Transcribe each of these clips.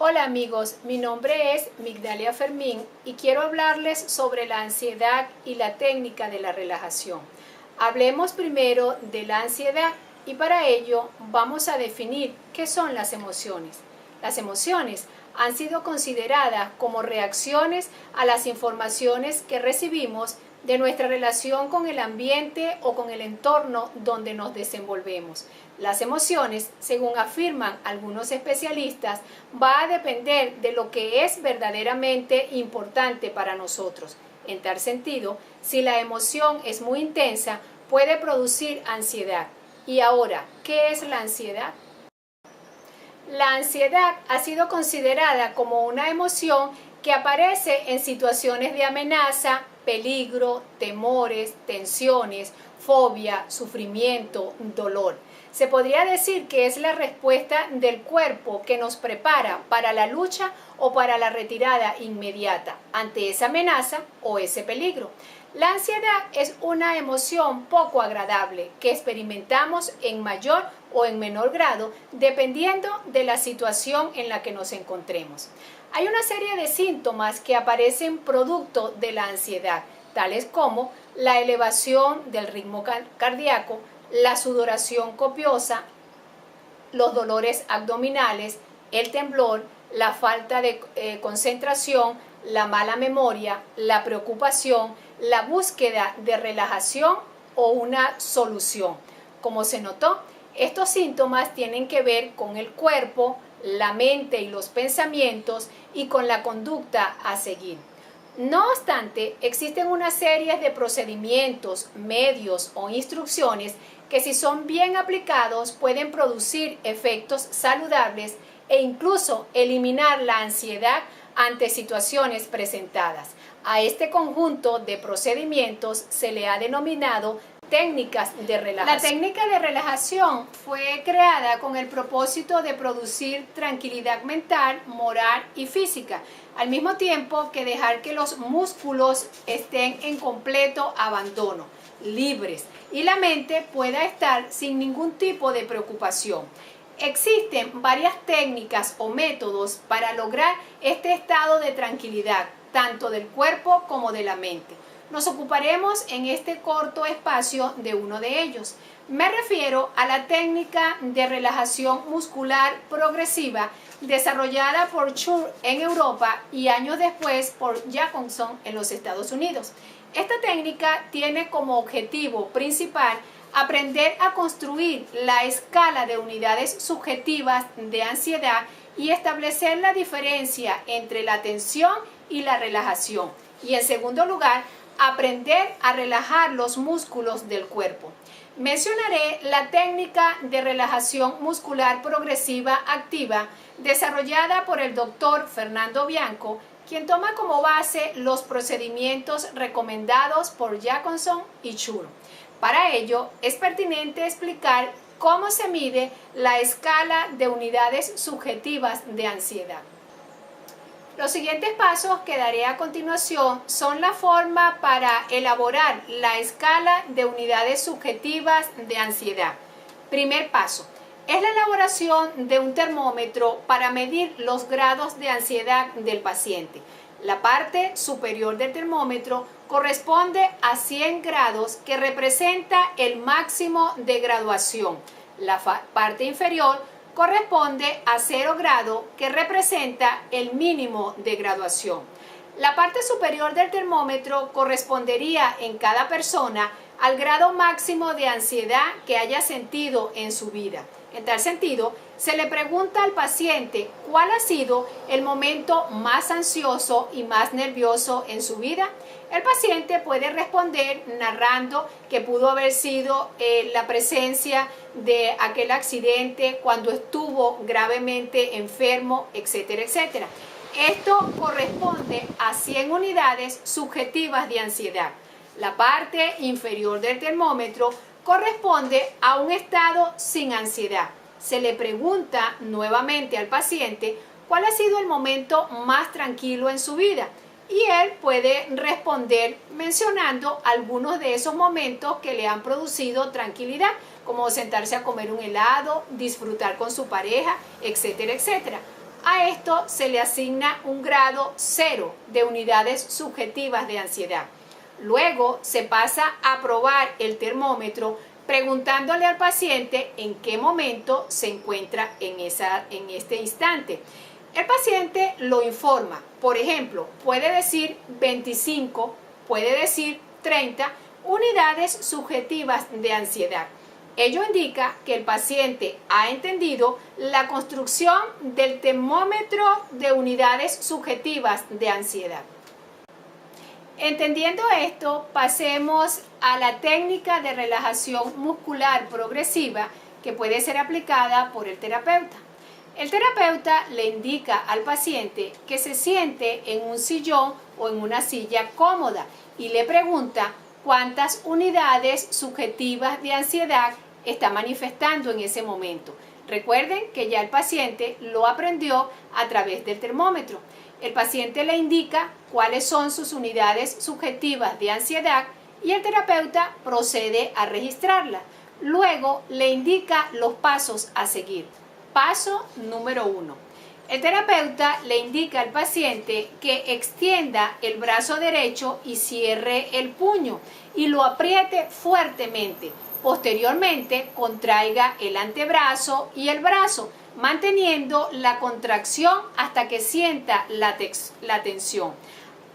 Hola amigos, mi nombre es Migdalia Fermín y quiero hablarles sobre la ansiedad y la técnica de la relajación. Hablemos primero de la ansiedad y para ello vamos a definir qué son las emociones. Las emociones han sido consideradas como reacciones a las informaciones que recibimos de nuestra relación con el ambiente o con el entorno donde nos desenvolvemos. Las emociones, según afirman algunos especialistas, va a depender de lo que es verdaderamente importante para nosotros. En tal sentido, si la emoción es muy intensa, puede producir ansiedad. Y ahora, ¿qué es la ansiedad? La ansiedad ha sido considerada como una emoción que aparece en situaciones de amenaza, peligro, temores, tensiones, fobia, sufrimiento, dolor. Se podría decir que es la respuesta del cuerpo que nos prepara para la lucha o para la retirada inmediata ante esa amenaza o ese peligro. La ansiedad es una emoción poco agradable que experimentamos en mayor o en menor grado dependiendo de la situación en la que nos encontremos. Hay una serie de síntomas que aparecen producto de la ansiedad, tales como la elevación del ritmo cardíaco, la sudoración copiosa, los dolores abdominales, el temblor, la falta de concentración, la mala memoria, la preocupación, la búsqueda de relajación o una solución. Como se notó, estos síntomas tienen que ver con el cuerpo, la mente y los pensamientos y con la conducta a seguir. No obstante, existen una serie de procedimientos, medios o instrucciones que si son bien aplicados pueden producir efectos saludables e incluso eliminar la ansiedad ante situaciones presentadas. A este conjunto de procedimientos se le ha denominado técnicas de relajación. La técnica de relajación fue creada con el propósito de producir tranquilidad mental, moral y física, al mismo tiempo que dejar que los músculos estén en completo abandono, libres, y la mente pueda estar sin ningún tipo de preocupación. Existen varias técnicas o métodos para lograr este estado de tranquilidad, tanto del cuerpo como de la mente. Nos ocuparemos en este corto espacio de uno de ellos. Me refiero a la técnica de relajación muscular progresiva desarrollada por Schur en Europa y años después por Jacobson en los Estados Unidos. Esta técnica tiene como objetivo principal aprender a construir la escala de unidades subjetivas de ansiedad y establecer la diferencia entre la tensión y la relajación. Y en segundo lugar, aprender a relajar los músculos del cuerpo. Mencionaré la técnica de relajación muscular progresiva activa desarrollada por el doctor Fernando Bianco, quien toma como base los procedimientos recomendados por Jacobson y Schur. Para ello, es pertinente explicar cómo se mide la escala de unidades subjetivas de ansiedad. Los siguientes pasos que daré a continuación son la forma para elaborar la escala de unidades subjetivas de ansiedad. Primer paso, es la elaboración de un termómetro para medir los grados de ansiedad del paciente. La parte superior del termómetro corresponde a 100 grados que representa el máximo de graduación. La parte inferior corresponde a 0 grado que representa el mínimo de graduación. La parte superior del termómetro correspondería en cada persona al grado máximo de ansiedad que haya sentido en su vida. En tal sentido, se le pregunta al paciente cuál ha sido el momento más ansioso y más nervioso en su vida. El paciente puede responder narrando que pudo haber sido la presencia de aquel accidente cuando estuvo gravemente enfermo, etcétera, etcétera. Esto corresponde a 100 unidades subjetivas de ansiedad. La parte inferior del termómetro corresponde a un estado sin ansiedad. Se le pregunta nuevamente al paciente cuál ha sido el momento más tranquilo en su vida y él puede responder mencionando algunos de esos momentos que le han producido tranquilidad, como sentarse a comer un helado, disfrutar con su pareja, etcétera, etcétera. A esto se le asigna un grado 0 de unidades subjetivas de ansiedad. Luego se pasa a probar el termómetro preguntándole al paciente en qué momento se encuentra en este instante. El paciente lo informa, por ejemplo, puede decir 25, puede decir 30 unidades subjetivas de ansiedad. Ello indica que el paciente ha entendido la construcción del termómetro de unidades subjetivas de ansiedad. Entendiendo esto, pasemos a la técnica de relajación muscular progresiva que puede ser aplicada por el terapeuta. El terapeuta le indica al paciente que se siente en un sillón o en una silla cómoda y le pregunta cuántas unidades subjetivas de ansiedad está manifestando en ese momento. Recuerden que ya el paciente lo aprendió a través del termómetro. El paciente le indica cuáles son sus unidades subjetivas de ansiedad y el terapeuta procede a registrarla. Luego le indica los pasos a seguir. Paso número 1. El terapeuta le indica al paciente que extienda el brazo derecho y cierre el puño y lo apriete fuertemente. Posteriormente, contraiga el antebrazo y el brazo, manteniendo la contracción hasta que sienta la tensión.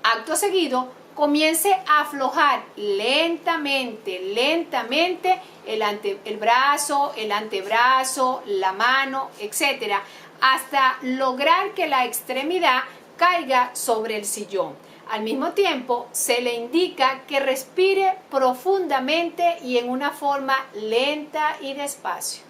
Acto seguido, comience a aflojar lentamente el brazo, el antebrazo, la mano, etc., hasta lograr que la extremidad caiga sobre el sillón. Al mismo tiempo, se le indica que respire profundamente y en una forma lenta y despacio.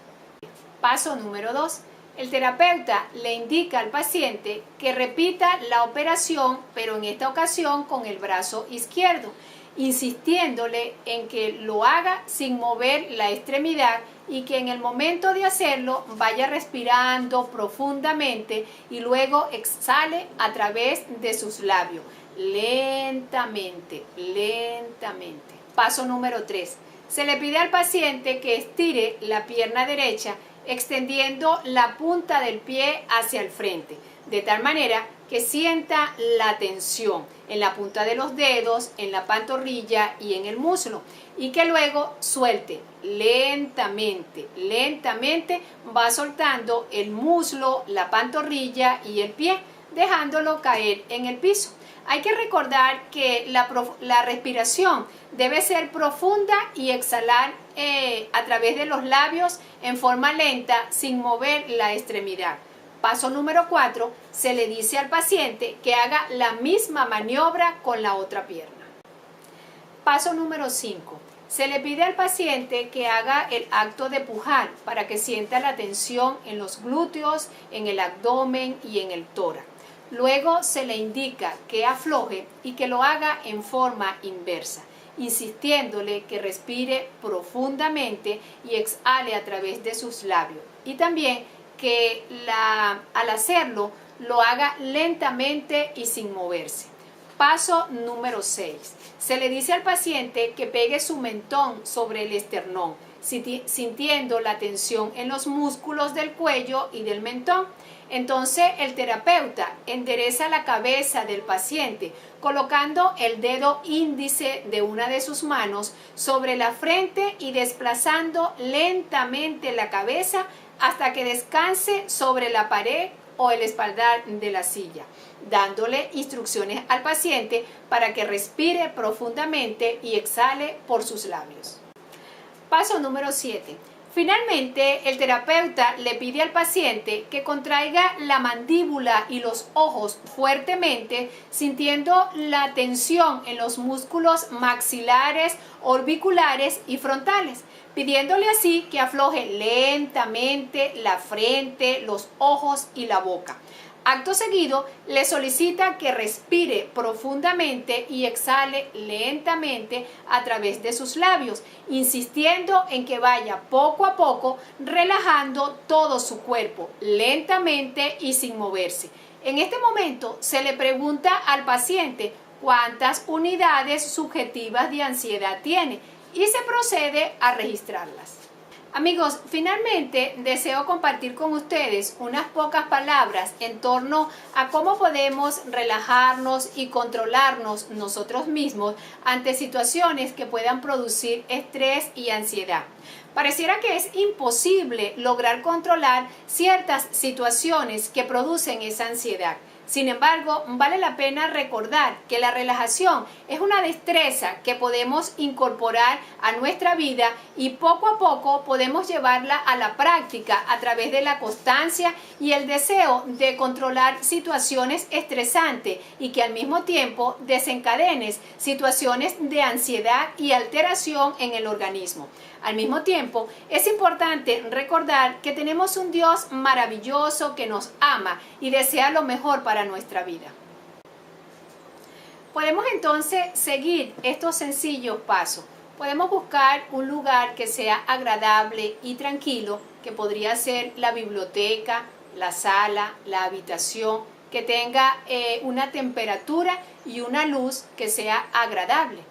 Paso número 2. El terapeuta le indica al paciente que repita la operación, pero en esta ocasión con el brazo izquierdo, insistiéndole en que lo haga sin mover la extremidad y que en el momento de hacerlo vaya respirando profundamente y luego exhale a través de sus labios. Lentamente. Paso número 3. Se le pide al paciente que estire la pierna derecha extendiendo la punta del pie hacia el frente, de tal manera que sienta la tensión en la punta de los dedos, en la pantorrilla y en el muslo, y que luego suelte lentamente va soltando el muslo, la pantorrilla y el pie, dejándolo caer en el piso. Hay que recordar que la respiración debe ser profunda y exhalar a través de los labios en forma lenta sin mover la extremidad. Paso número 4, se le dice al paciente que haga la misma maniobra con la otra pierna. Paso número 5, se le pide al paciente que haga el acto de pujar para que sienta la tensión en los glúteos, en el abdomen y en el tórax. Luego se le indica que afloje y que lo haga en forma inversa, insistiéndole que respire profundamente y exhale a través de sus labios. Y también que al hacerlo lo haga lentamente y sin moverse. Paso número 6. Se le dice al paciente que pegue su mentón sobre el esternón, sintiendo la tensión en los músculos del cuello y del mentón. Entonces el terapeuta endereza la cabeza del paciente colocando el dedo índice de una de sus manos sobre la frente y desplazando lentamente la cabeza hasta que descanse sobre la pared o el espaldar de la silla, dándole instrucciones al paciente para que respire profundamente y exhale por sus labios. Paso número 7. Finalmente, el terapeuta le pide al paciente que contraiga la mandíbula y los ojos fuertemente, sintiendo la tensión en los músculos maxilares, orbiculares y frontales, pidiéndole así que afloje lentamente la frente, los ojos y la boca. Acto seguido, le solicita que respire profundamente y exhale lentamente a través de sus labios, insistiendo en que vaya poco a poco relajando todo su cuerpo, lentamente y sin moverse. En este momento, se le pregunta al paciente cuántas unidades subjetivas de ansiedad tiene y se procede a registrarlas. Amigos, finalmente deseo compartir con ustedes unas pocas palabras en torno a cómo podemos relajarnos y controlarnos nosotros mismos ante situaciones que puedan producir estrés y ansiedad. Pareciera que es imposible lograr controlar ciertas situaciones que producen esa ansiedad. Sin embargo, vale la pena recordar que la relajación es una destreza que podemos incorporar a nuestra vida y poco a poco podemos llevarla a la práctica a través de la constancia y el deseo de controlar situaciones estresantes y que al mismo tiempo desencadenen situaciones de ansiedad y alteración en el organismo. Al mismo tiempo, es importante recordar que tenemos un Dios maravilloso que nos ama y desea lo mejor para nuestra vida. Podemos entonces seguir estos sencillos pasos. Podemos buscar un lugar que sea agradable y tranquilo, que podría ser la biblioteca, la sala, la habitación, que tenga una temperatura y una luz que sea agradable.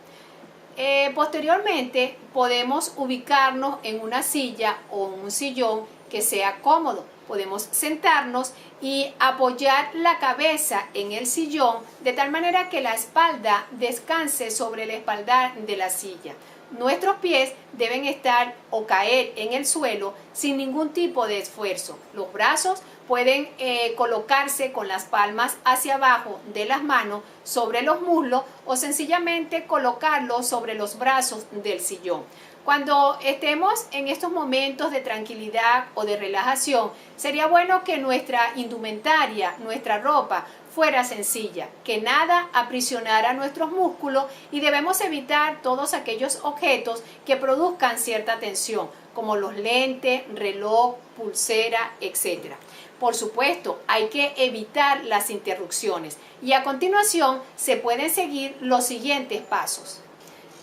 Posteriormente podemos ubicarnos en una silla o un sillón que sea cómodo. Podemos sentarnos y apoyar la cabeza en el sillón de tal manera que la espalda descanse sobre el espaldar de la silla. Nuestros pies deben estar o caer en el suelo sin ningún tipo de esfuerzo. Los brazos pueden colocarse con las palmas hacia abajo de las manos sobre los muslos o sencillamente colocarlos sobre los brazos del sillón. Cuando estemos en estos momentos de tranquilidad o de relajación, sería bueno que nuestra indumentaria, nuestra ropa, fuera sencilla, que nada aprisionara nuestros músculos y debemos evitar todos aquellos objetos que produzcan cierta tensión, como los lentes, reloj, pulsera, etc. Por supuesto, hay que evitar las interrupciones y a continuación se pueden seguir los siguientes pasos.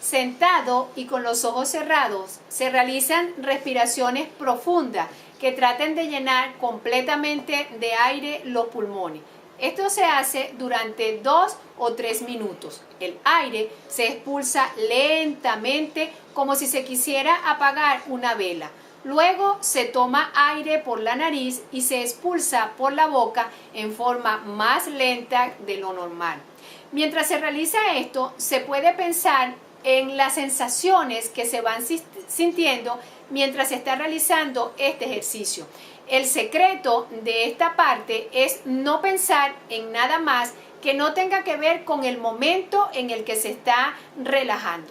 Sentado y con los ojos cerrados, se realizan respiraciones profundas que traten de llenar completamente de aire los pulmones. Esto se hace durante 2 o 3 minutos. El aire se expulsa lentamente como si se quisiera apagar una vela. Luego se toma aire por la nariz y se expulsa por la boca en forma más lenta de lo normal. Mientras se realiza esto, se puede pensar en las sensaciones que se van sintiendo mientras se está realizando este ejercicio. El secreto de esta parte es no pensar en nada más que no tenga que ver con el momento en el que se está relajando.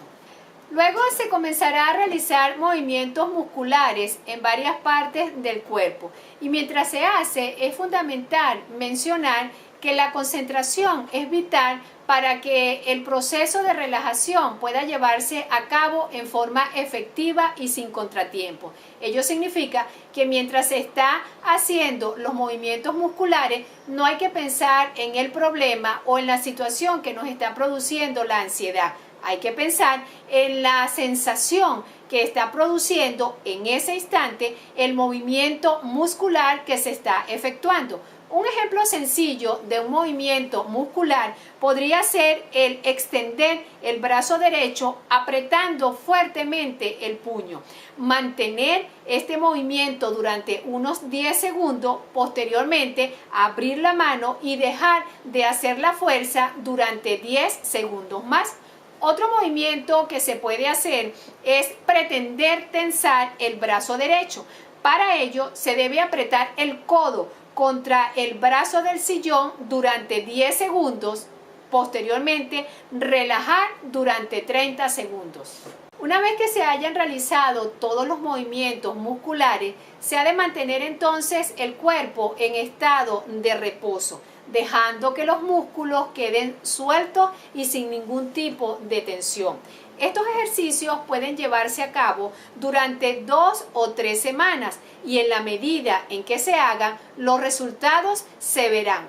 Luego se comenzará a realizar movimientos musculares en varias partes del cuerpo y mientras se hace es fundamental mencionar que la concentración es vital para que el proceso de relajación pueda llevarse a cabo en forma efectiva y sin contratiempo. Ello significa que mientras se está haciendo los movimientos musculares, no hay que pensar en el problema o en la situación que nos está produciendo la ansiedad. Hay que pensar en la sensación que está produciendo en ese instante el movimiento muscular que se está efectuando. Un ejemplo sencillo de un movimiento muscular podría ser el extender el brazo derecho apretando fuertemente el puño. Mantener este movimiento durante unos 10 segundos, posteriormente abrir la mano y dejar de hacer la fuerza durante 10 segundos más. Otro movimiento que se puede hacer es pretender tensar el brazo derecho. Para ello se debe apretar el codo contra el brazo del sillón durante 10 segundos, posteriormente relajar durante 30 segundos. Una vez que se hayan realizado todos los movimientos musculares, se ha de mantener entonces el cuerpo en estado de reposo, dejando que los músculos queden sueltos y sin ningún tipo de tensión. Estos ejercicios pueden llevarse a cabo durante 2 o 3 semanas y en la medida en que se hagan, los resultados se verán.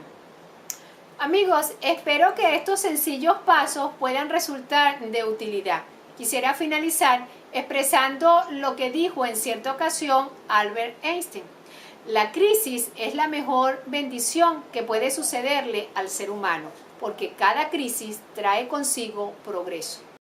Amigos, espero que estos sencillos pasos puedan resultar de utilidad. Quisiera finalizar expresando lo que dijo en cierta ocasión Albert Einstein. La crisis es la mejor bendición que puede sucederle al ser humano, porque cada crisis trae consigo progreso.